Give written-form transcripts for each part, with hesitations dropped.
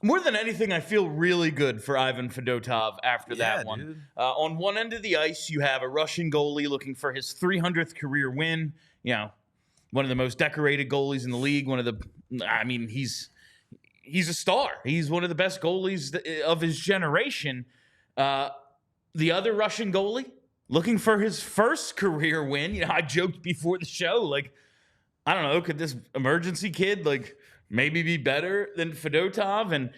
More than anything, I feel really good for Ivan Fedotov after that one. On one end of the ice, you have a Russian goalie looking for his 300th career win. You know, one of the most decorated goalies in the league. He's a star. He's one of the best goalies of his generation. The other Russian goalie looking for his first career win. You know, I joked before the show, like, I don't know, could this emergency kid, like, maybe be better than Fedotov? And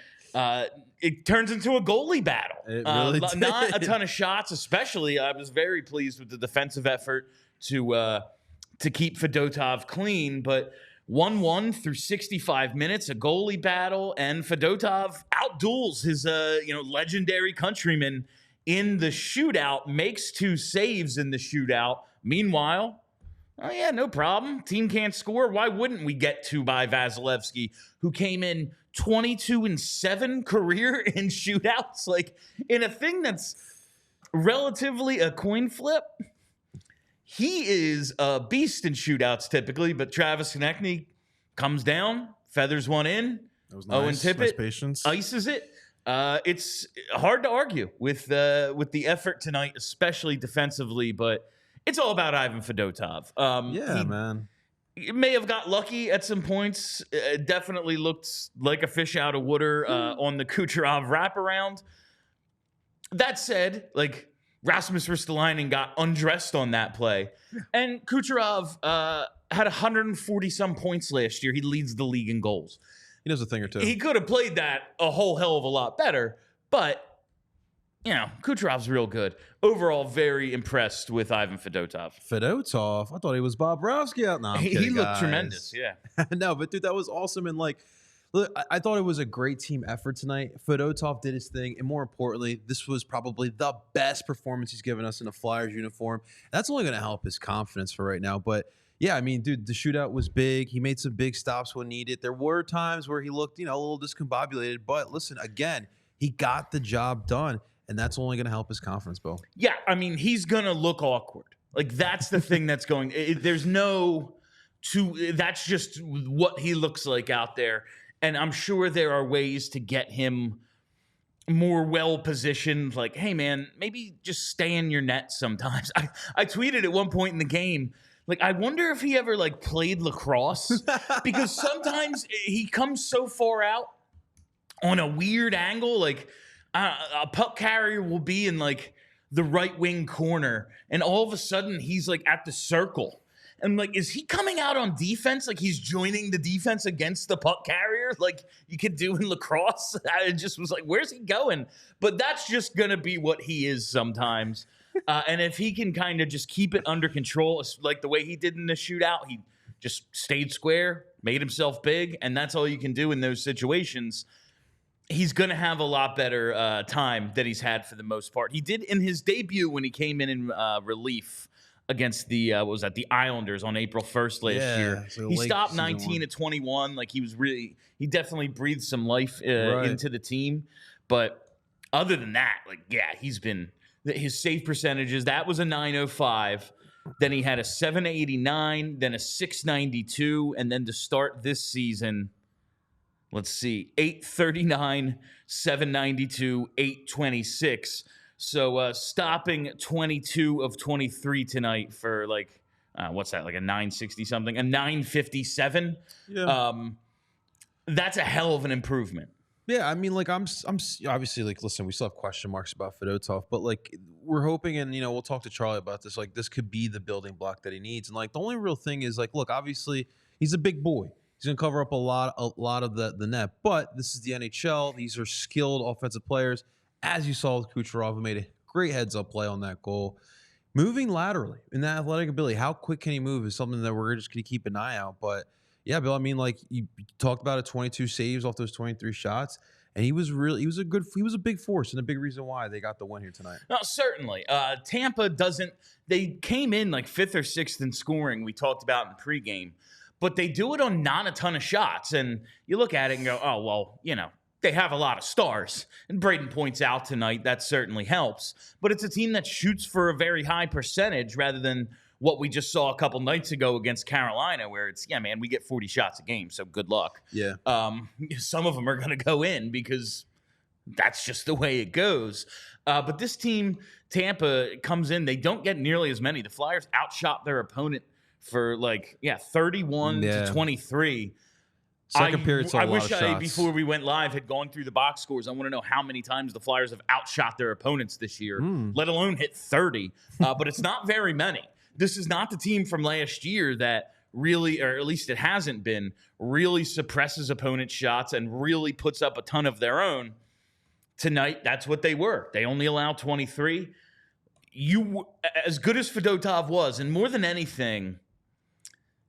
it turns into a goalie battle. It really did. Not a ton of shots, especially. I was very pleased with the defensive effort to keep Fedotov clean. But 1-1 through 65 minutes, a goalie battle, and Fedotov outduels his legendary countryman in the shootout, makes 2 saves in the shootout. Meanwhile, oh, yeah, no problem. Team can't score. Why wouldn't we get 2 by Vasilevsky, who came in 22-7 career in shootouts? Like, in a thing that's relatively a coin flip, he is a beast in shootouts typically, but Travis Konechny comes down, feathers one in. That was nice. Owen Tippett nice patience. Ices it. It's hard to argue with the effort tonight, especially defensively, but it's all about Ivan Fedotov. Man. He may have got lucky at some points. It definitely looked like a fish out of water on the Kucherov wraparound. That said, like, Rasmus Ristolainen got undressed on that play. And Kucherov had 140-some points last year. He leads the league in goals. He knows a thing or two. He could have played that a whole hell of a lot better, but you know, Kucherov's real good. Overall, very impressed with Ivan Fedotov. Fedotov? I thought he was Bobrovsky out. No, he looked tremendous, yeah. No, but dude, that was awesome. And like, look, I thought it was a great team effort tonight. Fedotov did his thing. And more importantly, this was probably the best performance he's given us in a Flyers uniform. That's only going to help his confidence for right now. But yeah, I mean, dude, the shootout was big. He made some big stops when needed. There were times where he looked, a little discombobulated. But listen, again, he got the job done. And that's only going to help his confidence, Bill. Yeah, I mean, he's going to look awkward. Like, that's the thing that's going – there's no – that's just what he looks like out there. And I'm sure there are ways to get him more well-positioned. Like, hey, man, maybe just stay in your net sometimes. I tweeted at one point in the game, like, I wonder if he ever, like, played lacrosse. Because sometimes he comes so far out on a weird angle, like – a puck carrier will be in like the right wing corner, and all of a sudden he's like at the circle. And like, is he coming out on defense? Like he's joining the defense against the puck carrier, like you could do in lacrosse. I just was like, where's he going? But that's just gonna be what he is sometimes. And if he can kind of just keep it under control, like the way he did in the shootout, he just stayed square, made himself big, and that's all you can do in those situations. He's going to have a lot better time than he's had for the most part. He did in his debut when he came in relief against the the Islanders on April 1st last year. So he stopped 19 at 21. Like he definitely breathed some life into the team. But other than that, like, yeah, his save percentages, that was a .905. Then he had a 789, then a 692, and then to start this season, let's see, 839, 792, 826. So stopping 22 of 23 tonight for like, what's that, like a 960 something, a 957. Yeah. That's a hell of an improvement. Yeah, I mean, like I'm obviously like, listen, we still have question marks about Fedotov, but like we're hoping, and we'll talk to Charlie about this. Like this could be the building block that he needs, and like the only real thing is like, look, obviously he's a big boy. He's going to cover up a lot of the net. But this is the NHL. These are skilled offensive players. As you saw with Kucherov, who made a great heads-up play on that goal. Moving laterally in that athletic ability, how quick can he move is something that we're just going to keep an eye out. But, yeah, Bill, I mean, like you talked about 22 saves off those 23 shots. And he was a big force and a big reason why they got the win here tonight. No, certainly. Tampa they came in like 5th or 6th in scoring, we talked about in pregame. But they do it on not a ton of shots. And you look at it and go, oh, well, they have a lot of stars. And Braden points out tonight that certainly helps. But it's a team that shoots for a very high percentage rather than what we just saw a couple nights ago against Carolina, where it's, yeah, man, we get 40 shots a game, so good luck. Yeah. Some of them are going to go in because that's just the way it goes. But this team, Tampa, comes in. They don't get nearly as many. The Flyers outshot their opponent for 31 to 23. Second period saw a lot wish of shots. before we went live, had gone through the box scores. I want to know how many times the Flyers have outshot their opponents this year, let alone hit 30. But it's not very many. This is not the team from last year that really, or at least it hasn't been, really suppresses opponent shots and really puts up a ton of their own. Tonight, that's what they were. They only allowed 23. As good as Fedotov was, and more than anything,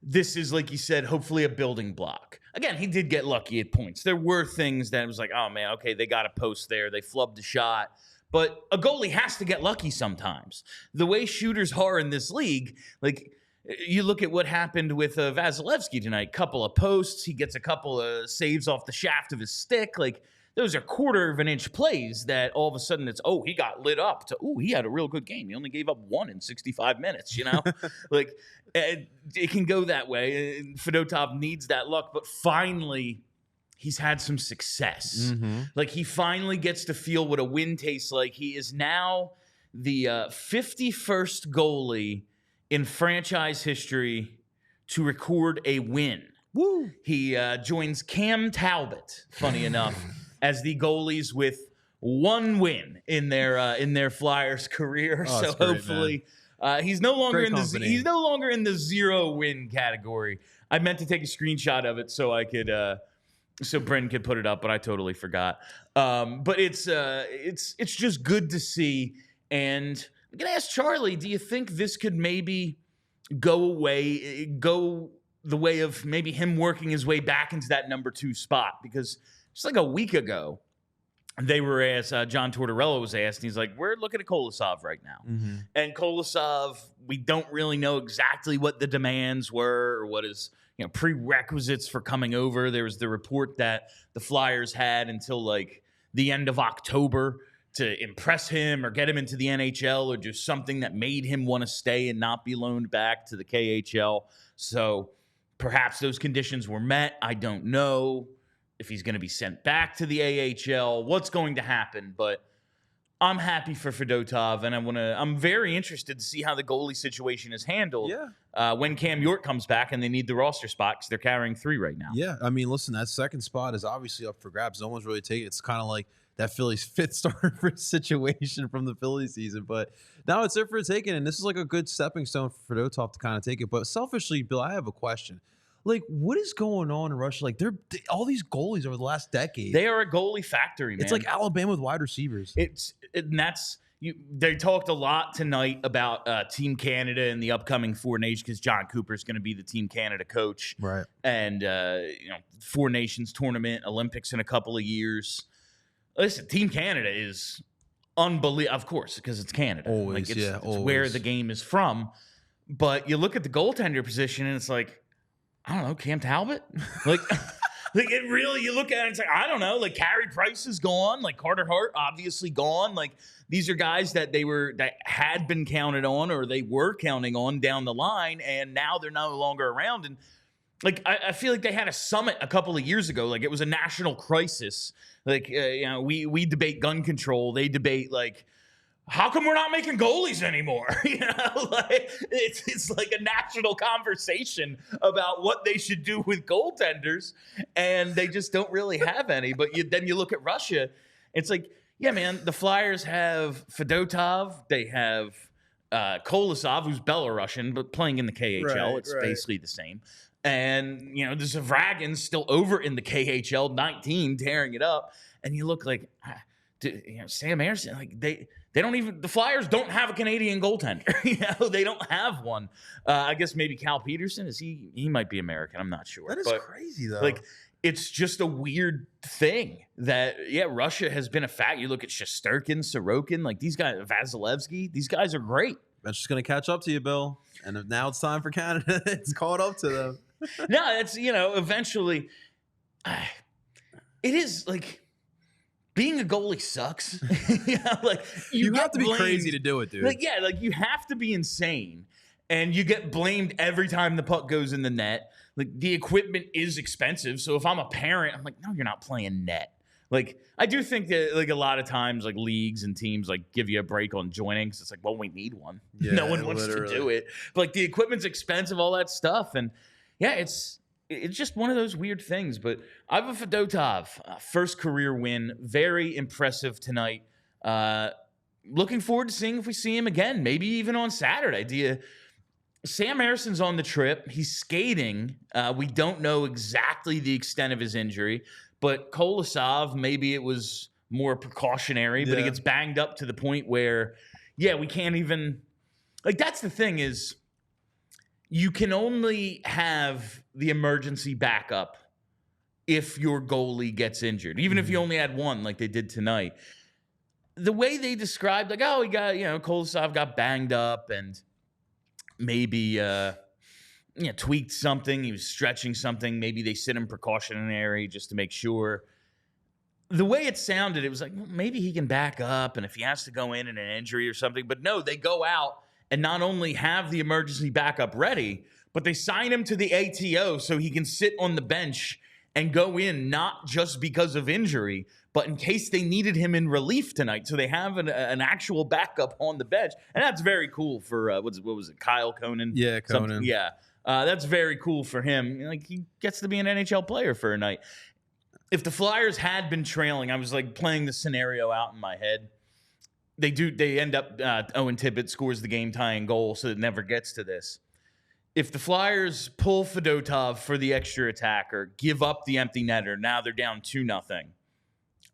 this is, like you said, hopefully a building block. Again, he did get lucky at points. There were things that it was like, oh, man, okay, they got a post there. They flubbed a shot. But a goalie has to get lucky sometimes. The way shooters are in this league, you look at what happened with Vasilevsky tonight. Couple of posts. He gets a couple of saves off the shaft of his stick. Those are quarter of an inch plays that all of a sudden it's, he got lit up to, he had a real good game. He only gave up 1 in 65 minutes, it can go that way. Fedotov needs that luck, but finally he's had some success. Mm-hmm. He finally gets to feel what a win tastes like. He is now the 51st goalie in franchise history to record a win. Woo! He joins Cam Talbot, funny enough, as the goalies with 1 win in their Flyers career. Oh, so great, hopefully he's no longer Great company. he's no longer in the 0 win category. I meant to take a screenshot of it so I could so Bren could put it up, but I totally forgot. But it's just good to see. And I'm gonna ask Charlie, do you think this could maybe go the way of maybe him working his way back into that number 2 spot? Because just a week ago, they were asked, John Tortorella was asked, and he's like, we're looking at Kolosov right now. Mm-hmm. And Kolosov, we don't really know exactly what the demands were or what his prerequisites for coming over. There was the report that the Flyers had until the end of October to impress him or get him into the NHL or do something that made him want to stay and not be loaned back to the KHL. So perhaps those conditions were met. I don't know if he's going to be sent back to the AHL, what's going to happen, but I'm happy for Fedotov, and I'm very interested to see how the goalie situation is handled when Cam York comes back and they need the roster spot because they're carrying 3 right now. Yeah, I mean, listen, that second spot is obviously up for grabs. No one's really taking it. It's kind of like that Phillies 5th starter for situation from the Phillies season, but now it's there for a taking, and this is a good stepping stone for Fedotov to kind of take it. But selfishly, Bill, I have a question. What is going on in Russia? All these goalies over the last decade. They are a goalie factory, man. It's like Alabama with wide receivers. They talked a lot tonight about Team Canada and the upcoming 4 Nations because John Cooper is going to be the Team Canada coach. Right. And, 4 Nations tournament, Olympics in a couple of years. Listen, Team Canada is unbelievable, of course, because it's Canada. Always, it's always. where the game is from. But you look at the goaltender position and it's I don't know, Cam Talbot? It really, you look at it, it's I don't know, Carey Price is gone, Carter Hart obviously gone. These are guys that that had been counted on or they were counting on down the line, and now they're no longer around. And I feel like they had a summit a couple of years ago. It was a national crisis. We debate gun control. They debate how come we're not making goalies anymore? It's like a national conversation about what they should do with goaltenders, and they just don't really have any. But then you look at Russia, it's yeah, man, the Flyers have Fedotov, they have Kolosov, who's Belarusian, but playing in the KHL. It's basically the same. And, the Zavragin's still over in the KHL, 19, tearing it up. And you look Sam Ersson, they don't even, the Flyers don't have a Canadian goaltender. They don't have one. I guess maybe Cal Peterson, he might be American. I'm not sure. That is crazy though. It's just a weird thing that, Russia has been a fact. You look at Shesterkin, Sorokin, these guys, Vasilevsky, these guys are great. That's just going to catch up to you, Bill. And now it's time for Canada. It's caught up to them. No, it's, eventually, it is being a goalie sucks. You have to be crazy to do it, dude. You have to be insane. and you get blamed every time the puck goes in the net. Like, the equipment is expensive, so if I'm a parent, I'm like, no, you're not playing net. Like, I do think that, like, a lot of times, like, leagues and teams, like, give you a break on joining, because it's like, well, we need one. Yeah, no one wants to do it. But, like, the equipment's expensive, all that stuff, and yeah, it's just one of those weird things. But Ivan Fedotov, first career win, very impressive tonight. Looking forward to seeing if we see him again, maybe even on Saturday. Sam Erson's on the trip. He's skating. We don't know exactly the extent of his injury, but Kolosov, maybe it was more precautionary, but he gets banged up to the point where, we can't even, like, that's the thing is, you can only have the emergency backup if your goalie gets injured, even if you only had one, like they did tonight. The way they described, like, oh, he got, Kolosov got banged up and maybe tweaked something. He was stretching something. Maybe they sit him precautionary just to make sure. The way it sounded, it was like, well, maybe he can back up, and if he has to go in an injury or something. But no, they go out and not only have the emergency backup ready, but they sign him to the ATO so he can sit on the bench and go in, not just because of injury, but in case they needed him in relief tonight. So they have an actual backup on the bench. And that's very cool for, what was it, Kyle Conan? Yeah, Conan. That's very cool for him. Like, he gets to be an NHL player for a night. If the Flyers had been trailing, I was, like, playing the scenario out in my head. They end up, Owen Tippett scores the game-tying goal, so it never gets to this. If the Flyers pull Fedotov for the extra attacker, give up the empty netter, now they're down 2-0.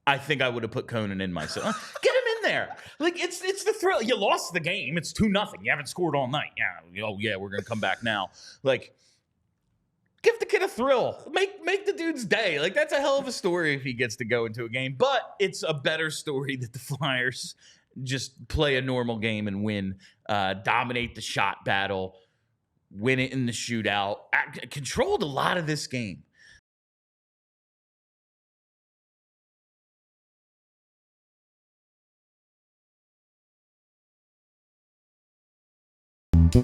I think I would have put Conan in myself. Get him in there. Like, it's the thrill. You lost the game. It's 2-0. You haven't scored all night. Yeah, we're going to come back now. Like, give the kid a thrill. Make the dude's day. Like, that's a hell of a story if he gets to go into a game. But it's a better story that the Flyers just play a normal game and win, dominate the shot battle, win it in the shootout, controlled a lot of this game. We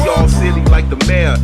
all silly like the mayor.